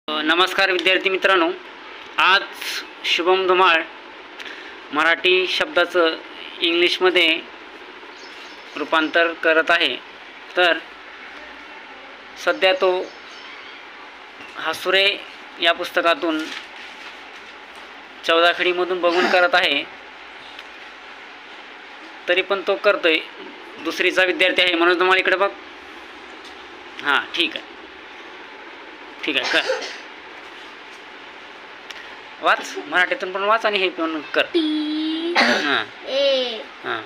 नमस्कार विद्यार्थी मित्रांनो, आज शुभम धुमाळ मराठी शब्दाचं इंग्लिशमध्ये रूपांतर करत आहे. तर सध्या तो हसुरे या पुस्तकातून 14 खडीमधून बघून करत आहे. तरी पण तो करतोय. दुसरीचा विद्यार्थी आहे. मनोज धुमाळ इकडे बघ. हां, ठीक आहे कर. वाच, मराठीतून पण वाच आणि हे पण कर. हां हां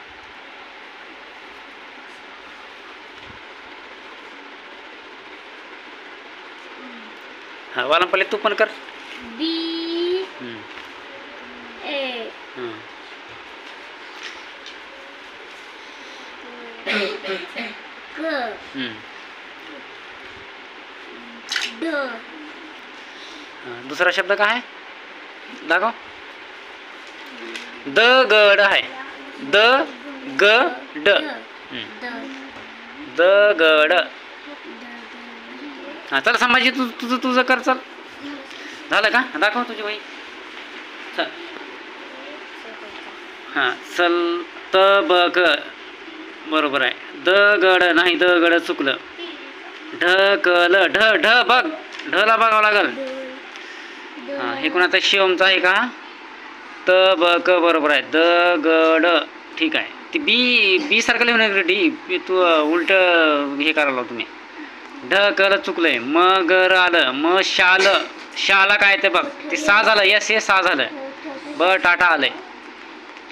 हां वालंपले तू पण कर. बी ए ग ड. दुसरा शब्द काय आहे दाखव. दगड आहे. दगड. दगड. हां चल संभाजी, तुझं कर. चल झालं का? दाखव तुझी बाई. चल हां चल. तबक बरोबर आहे. दगड नाही, दगड चुकलं. ढकल. ढ बघ, ढला बघावं लागल. हां हे कोणाचा? शिवमचा आहे का? तबक बरोबर आहे. दगड ठीक आहे. ती बी सारखं लिहून डी तू उलट हे करायला तुम्ही. ढकल चुकलंय. मगर आलं. शाल. शाला काय ते बघ. ते सा झालं. यस हे सा झालं. टाटा आलंय.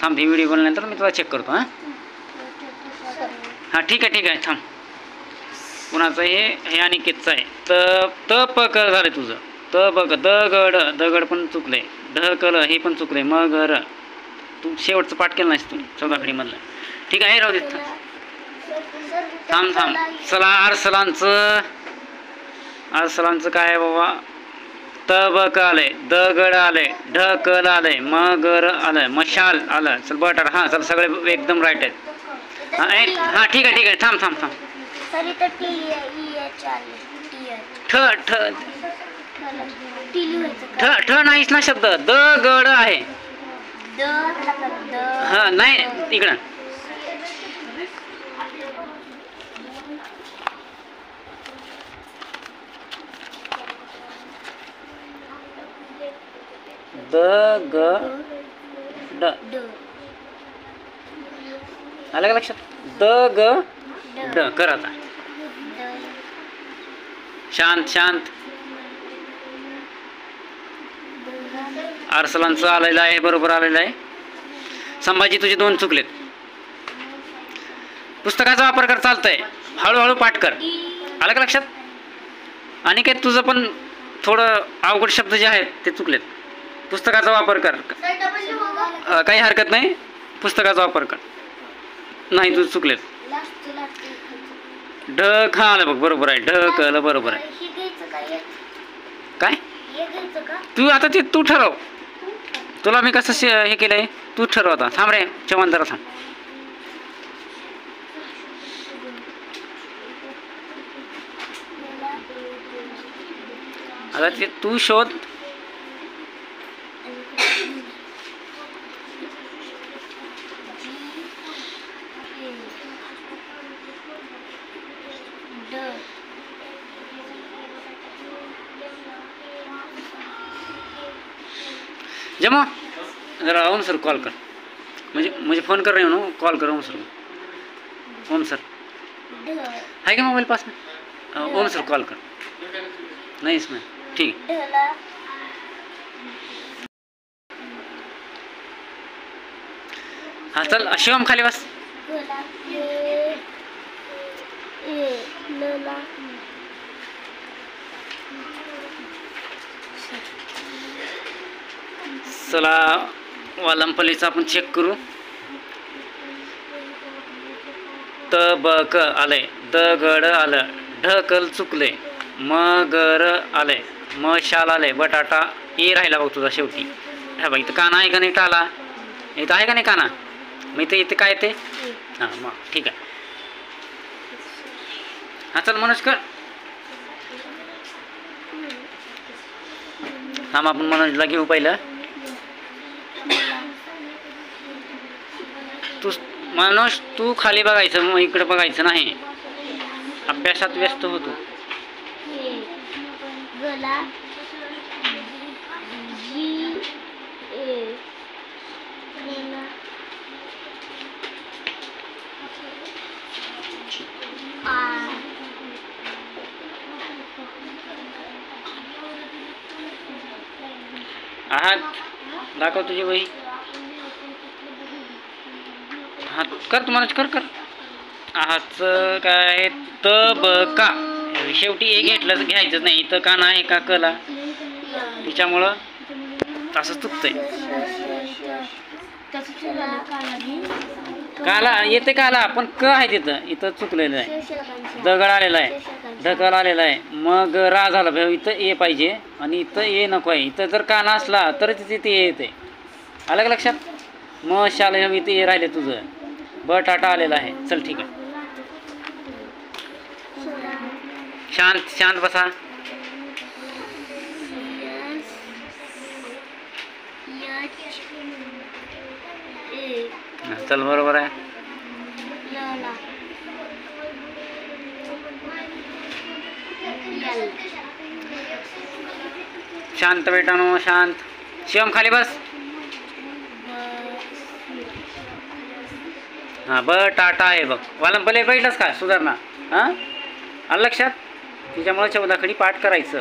थांब, ही व्हिडिओ बनल्यानंतर मी तुला चेक करतो. हां ठीक आहे थांब. कुणाचं हे अनिकेतचं आहे. तपक झालं तुझं. तबक. दगड पण चुकलंय. ढकल हे पण चुकलंय. मगर तू शेवटचं पाठ केलं नाहीस तू 14 खडीमधलं. ठीक आहे, राहू दे. थांब. चला अरसलांचं काय आहे बाबा? तबक आलंय. दगड आलंय. ढकल आलंय. मगर आलंय. मशाल आलं. चल बटर. हां चल, सगळे एकदम राईट आहेत. हां ठीक आहे. थांब. ठ नाहीच ना शब्द. दगड आहे. हां नाही इकडं. दगड आलं का लक्षात? दगड कर आता. शांत. अरसलांचं आलेलं आहे. बरोबर आलेलं आहे. संभाजी तुझे 2 चुकलेत. पुस्तकाचा वापर कर. चालतंय. हळूहळू पाठ कर. आलं का लक्षात? आणि काय तुझं पण थोडं अवघड शब्द जे आहेत ते चुकलेत. पुस्तकाचा वापर कर. काही हरकत नाही. पुस्तकाचा वापर कर. नाही तुझं चुकलेत. ढक आलं बघ. बरोबर आहे. ढकल बरोबर आहे. काय तू आता ते तू ठरव. तुला मी कसं हे केलंय तू ठरव आता. थांब रे चव्हाण, जरा थांब. आता ते तू शोध. जमा जरा ओम सर कॉल कर. मुझे फ़ोन कर रहे हो ना, कॉल करो ओम सर है क्या मोबाइल पास में? ओम सर कॉल कर. नहीं इसमें. ठीक. हाँ चल शिवम खाली बस. चला वालंपलीचं आपण चेक करू. तबक आलंय. दगड आलं. ढकल चुकले. मगर आलंय. मशाल आलंय. बटाटा ए राहिला बघ तुझा शेवटी. हा बघ इथं काना आहे का नाही? टाला इथं आहे का नाही काना? मग इथे काय ते? हां मग ठीक आहे. हां चल मनोज कर. थांब आपण मनोजला घेऊ पहिलं. तू मनोज तू खाली बघायचं, मग इकडे बघायचं नाही. अभ्यासात व्यस्त होतो. गला जी ए आहात दाखव तुझी वही. हात कर तू मनोज, कर कर. आहाचं काय आहे? त ब का. शेवटी ए घेतलं घ्यायचं नाही. तर का नाही का कला, तिच्यामुळं असं चुकतंय. काला येते काला, पण क आहे तिथं, इथं चुकलेलं आहे. दगड आलेला आहे, ढकल आलेला आहे, मग रा झाला भाऊ. इथं ए पाहिजे आणि इथं ए नको आहे. इथं जर काना असला तर तिथे ए येते. आलं का लक्षात? मग शाला इथे ए राहिले तुझं. बटाटा आलेला आहे. चल ठीक आहे. शांत शांत बसा. चल बरोबर आहे. शांत बेटानो शांत. शिवम खाली बस. हां बटाटा आहे बघ. वालम पहिले बैठलंच का सुधारणा. हां आलं लक्षात? तिच्यामुळे चौदाखडी पाठ करायचं.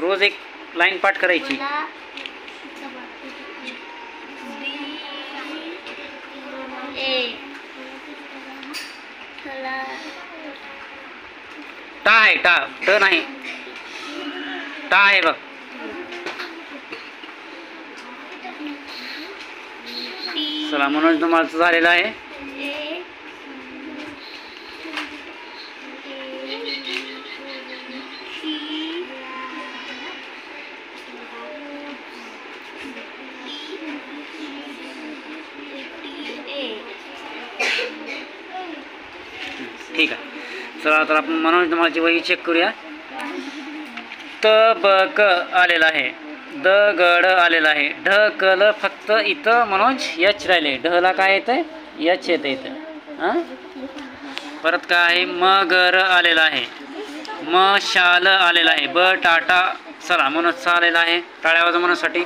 रोज एक लाईन पाठ करायची. टा आहे, टा ट नाही, टा आहे बघ. चला मनोज तुम्हाला झालेला आहे. ठीक आहे. चला तर आपण मनोज तुम्हाची वही चेक करूया. त ब क आलेला आहे. द गड आलेला आहे. ढ कल फक्त इथं मनोज यच राहिले. ढला काय येतं? यच येतं इथं. हां परत काय आहे? म गर आलेला आहे. म शाल आलेला आहे. ब टाटा. चला मनोजचा आलेला आहे. टाळ्या वाजवा मनोजसाठी.